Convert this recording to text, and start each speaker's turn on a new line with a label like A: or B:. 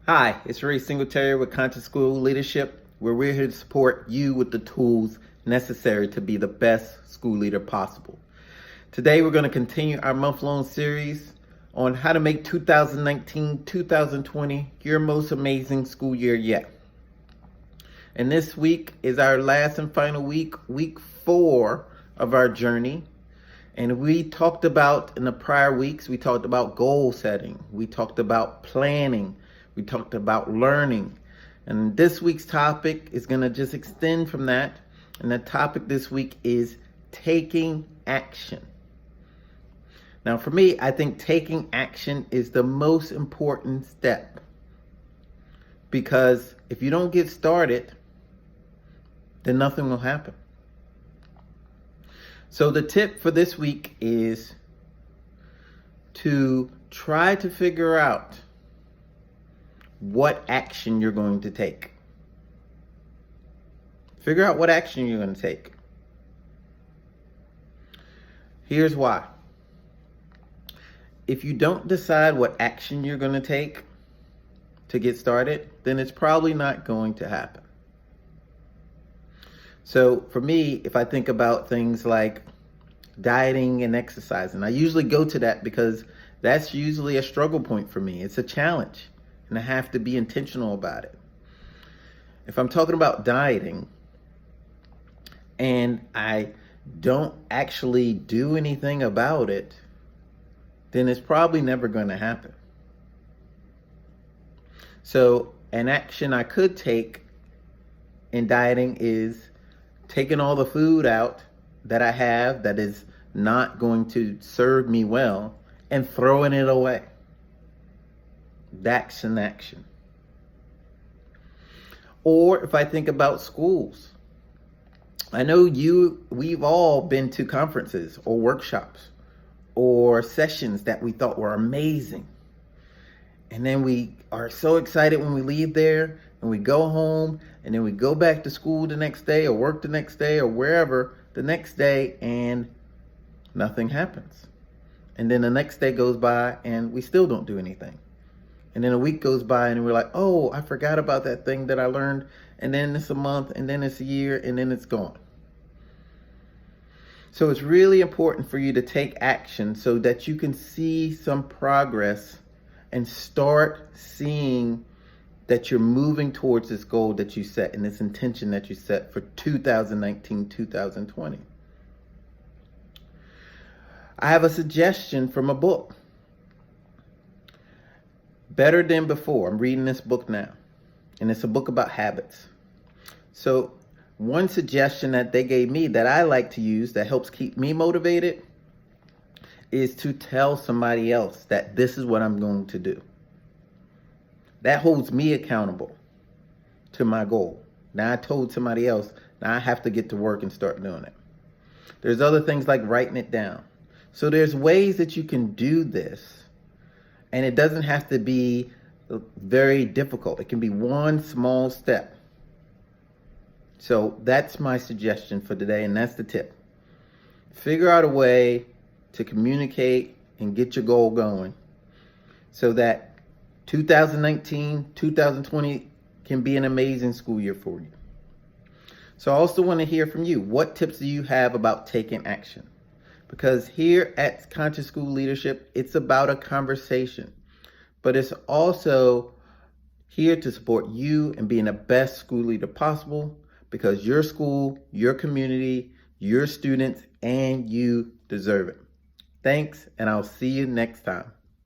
A: Hi, it's Ray Singletary with Conscious School Leadership, where we're here to support you with the tools necessary to be the best school leader possible. Today, we're going to continue our month-long series on how to make 2019-2020 your most amazing school year yet. And this week is our last and final week, week 4 of our journey. And we talked about, in the prior weeks, we talked about goal setting. We talked about planning. We talked about learning. And this week's topic is going to just extend from that. And the topic this week is taking action. Now, for me, I think taking action is the most important step. Because if you don't get started, then nothing will happen. So the tip for this week is to try to figure out what action you're going to take. Figure out what action you're going to take. Here's why. If you don't decide what action you're going to take to get started, then it's probably not going to happen. So for me, if I think about things like dieting and exercising, I usually go to that because that's usually a struggle point for me. It's a challenge, and I have to be intentional about it. If I'm talking about dieting and I don't actually do anything about it, then it's probably never going to happen. So an action I could take in dieting is taking all the food out that I have that is not going to serve me well and throwing it away. That's an action. Or if I think about schools, I know we've all been to conferences or workshops or sessions that we thought were amazing. And then we are so excited when we leave there and we go home and then we go back to school the next day or work the next day or wherever the next day and nothing happens. And then the next day goes by and we still don't do anything. And then a week goes by and we're like, oh, I forgot about that thing that I learned. And then it's a month and then it's a year and then it's gone. So it's really important for you to take action so that you can see some progress and start seeing that you're moving towards this goal that you set and this intention that you set for 2019-2020. I have a suggestion from a book. Better Than Before. I'm reading this book now, and it's a book about habits. So one suggestion that they gave me that I like to use that helps keep me motivated is to tell somebody else that this is what I'm going to do. That holds me accountable to my goal. Now I told somebody else, now I have to get to work and start doing it. There's other things like writing it down. So there's ways that you can do this, and it doesn't have to be very difficult. It can be one small step. So that's my suggestion for today, and that's the tip. Figure out a way to communicate and get your goal going so that 2019, 2020 can be an amazing school year for you. So I also want to hear from you. What tips do you have about taking action? Because here at Conscious School Leadership, it's about a conversation, but it's also here to support you in being the best school leader possible, because your school, your community, your students, and you deserve it. Thanks, and I'll see you next time.